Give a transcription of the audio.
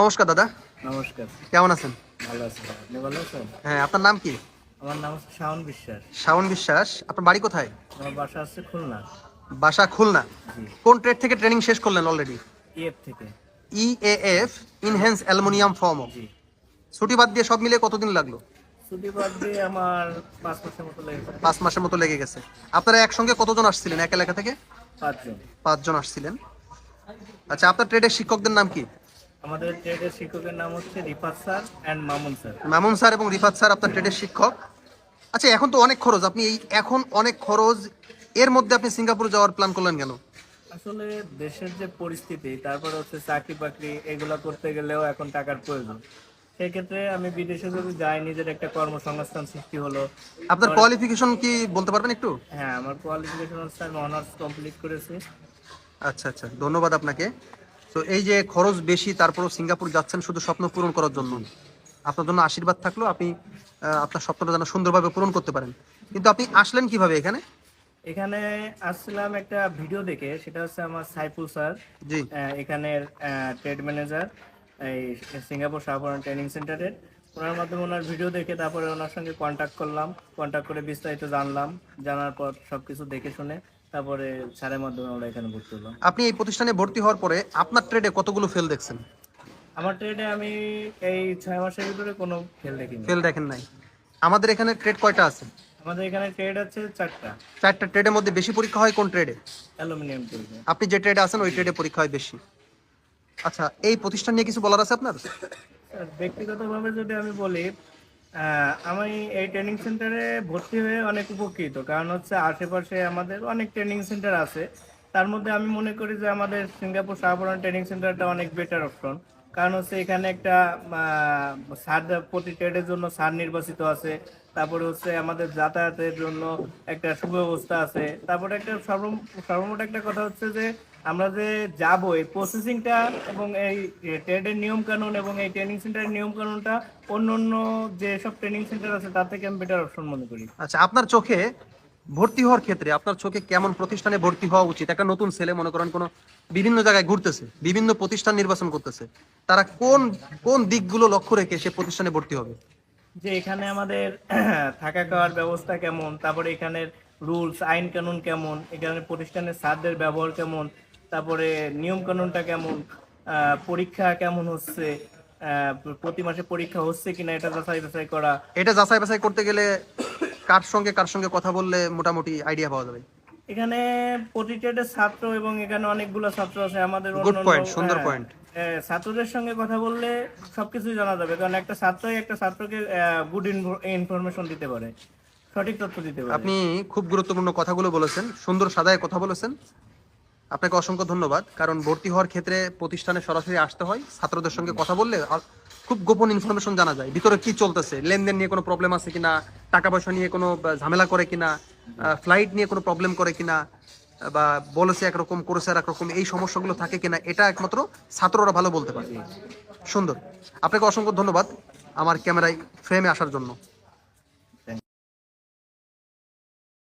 নমস্কার দাদা। নমস্কার। কেমন আছেন? ভালো আছি। আপনি ভালো আছেন? হ্যাঁ, আপনার নাম কি? আমার নাম হচ্ছে শাওন বিশ্বাস। শাওন বিশ্বাস। আপনার বাড়ি কোথায়? আমার বাসা হচ্ছে খুলনা। বাসা খুলনা। জি। কোন ট্রেড থেকে ট্রেনিং শেষ করলেন অলরেডি? ইয়েপ থেকে। ইএএফ, ইনহ্যান্স অ্যালুমিনিয়াম ফর্ম। জি। ছুটি বাদ দিয়ে সব মিলিয়ে কতদিন লাগলো? ছুটি বাদ দিয়ে আমার ৫ মাসের মতো লেগেছে। 5 মাসের মতো লেগে গেছে। আপনারা একসঙ্গে কতজন আসছিলেন এক এলাকা থেকে? ৫ জন। 5 জন আসছিলেন। আচ্ছা, আপনার ট্রেডের শিক্ষকদের নাম কি? আমাদের ট্রেডের শিক্ষকের নাম হচ্ছে Rifat sir and Mamun sir. Mamun sir এবং রিফাত স্যার আপনার ট্রেডের শিক্ষক। আচ্ছা, এখন তো অনেক খরচ, আপনি এই এখন অনেক খরচ, এর মধ্যে আপনি সিঙ্গাপুর যাওয়ার প্ল্যান করলেন কেন? আসলে দেশের যে পরিস্থিতি, তারপরে হচ্ছে চাকরি বাকরি এগুলো করতে গেলেও এখন টাকার প্রয়োজন। সেক্ষেত্রে আমি বিদেশে যদি যাই, নিজের একটা কর্মসংস্থান সৃষ্টি হলো। আপনার কোয়ালিফিকেশন কি বলতে পারবেন একটু? হ্যাঁ, আমার কোয়ালিফিকেশন হচ্ছে আমি অনার্স কমপ্লিট করেছি। আচ্ছা আচ্ছা, ধন্যবাদ আপনাকে। তো এই যে খরচ বেশি, তারপরও সিঙ্গাপুর যাচ্ছেন শুধু স্বপ্ন পূরণ করার জন্য। আপনার জন্য আশীর্বাদ থাকলো, আপনি আপনার স্বপ্নটা যেন সুন্দরভাবে পূরণ করতে পারেন। কিন্তু আপনি আসলেন কিভাবে এখানে? এখানে আসছিলাম একটা ভিডিও দেখে, সেটা হচ্ছে আমার সাইফুল স্যার, জি। এখানের ট্রেড ম্যানেজার এই সিঙ্গাপুর শাহপুরান ট্রেনিং সেন্টারের। ওনার মাধ্যমে ওনার ভিডিও দেখে তারপরে ওনার সঙ্গে কন্ট্যাক্ট করলাম, কন্ট্যাক্ট করে বিস্তারিত জানলাম, জানার পর সবকিছু দেখে শুনে তারপরে স্যারের মাধ্যমে আমরা এখানে ভর্তি হলাম। আপনি এই প্রতিষ্ঠানে ভর্তি হওয়ার পরে আপনার ট্রেডে কতগুলো ফেল দেখছেন? আমার ট্রেডে আমি এই 6 মাসের ভিতরে কোনো ফেল দেখিনি। ফেল দেখেন নাই? আমাদের এখানে ট্রেড কয়টা আছে? আমাদের এখানে ট্রেড আছে 4টা। 4টা ট্রেডের মধ্যে বেশি পরীক্ষা হয় কোন ট্রেডে? Aluminium trade. আপনি যে ট্রেডে আছেন ওই ট্রেডে পরীক্ষা হয় বেশি। আচ্ছা, এই প্রতিষ্ঠান নিয়ে কিছু বলার আছে আপনার? ব্যক্তিগতভাবে যদি আমি বলি, আমি এই ট্রেনিং সেন্টারে ভর্তি হয়ে অনেক উপকৃত। কারণ হচ্ছে আশেপাশে আমাদের অনেক ট্রেনিং সেন্টার আছে, তার মধ্যে আমি মনে করি যে আমাদের সিঙ্গাপুর শাহপুরান ট্রেনিং সেন্টারটা অনেক বেটার অপশন। কারণ হচ্ছে এখানে একটা স্যার, প্রতি ট্রেডের জন্য স্যার নির্বাচিত আছে। তারপরে হচ্ছে আমাদের যাতায়াতের জন্য একটা সুব্যবস্থা আছে। তারপরে একটা সর্বমোট একটা কথা হচ্ছে যে আমরা যে যাবো, এই প্রসেসিংটা এবং এই ট্রেডের নিয়ম কানুন এবং এই ট্রেনিং সেন্টারের নিয়ম কানুনটা অন্য অন্য যে সব ট্রেনিং সেন্টার আছে তার থেকে আমি বেটার অপশন মনে করি। আচ্ছা, আপনার চোখে ভর্তি হওয়ার ক্ষেত্রে আপনার চোখে কেমন প্রতিষ্ঠানে ভর্তি হওয়া উচিত? একটা নতুন ছেলে মনে করেন কোনো বিভিন্ন জায়গায় ঘুরতেছে, বিভিন্ন প্রতিষ্ঠান নির্বাচন করতেছে, তারা কোন কোন দিকগুলো লক্ষ্য রেখে সে প্রতিষ্ঠানে ভর্তি হবে? যে এখানে আমাদের থাকা খাওয়ার ব্যবস্থা কেমন, তারপরে এখানের রুলস আইন কানুন কেমন, এখানে প্রতিষ্ঠানের স্যারদের ব্যবহার কেমন, তারপরে নিয়ম কানুনটা কেমন, পরীক্ষা কেমন হচ্ছে, প্রতি মাসে পরীক্ষা হচ্ছে কিনা এটা যাচাই বাছাই করা। এটা যাচাই বাছাই করতে গেলে কার সঙ্গে কথা বললে মোটামুটি আইডিয়া পাওয়া যাবে? এখানে প্রতি ট্রেডের ছাত্র এবং এখানে অনেকগুলো ছাত্র আছে আমাদের গুড অন্যান্য পয়েন্ট, সুন্দর পয়েন্ট। ছাত্রদের সঙ্গে কথা বললে সবকিছুই জানা যাবে। কারণ একটা ছাত্রই একটা ছাত্রকে গুড ইনফরমেশন দিতে পারে, সঠিক তথ্য দিতে পারে। আপনি খুব গুরুত্বপূর্ণ কথাগুলো বলেছেন, সুন্দর সাদায় কথা বলেছেন। আপনাকে অসংখ্য ধন্যবাদ। কারণ ভর্তি হওয়ার ক্ষেত্রে প্রতিষ্ঠানে সরাসরি আসতে হয়, ছাত্রদের সঙ্গে কথা বললে খুব গোপন ইনফরমেশন জানা যায়, ভিতরে কি চলতেছে, লেনদেন নিয়ে কোনো প্রবলেম আছে কিনা, টাকা পয়সা নিয়ে কোনো ঝামেলা করে কিনা, ফ্লাইট নিয়ে কোনো প্রবলেম করে কিনা, বা বলেছে একরকম করেছে আর একরকম, এই সমস্যাগুলো থাকে কিনা, এটা একমাত্র ছাত্ররা ভালো বলতে পারে। সুন্দর। আপনাকে অসংখ্য ধন্যবাদ আমার ক্যামেরায় ফ্রেমে আসার জন্য।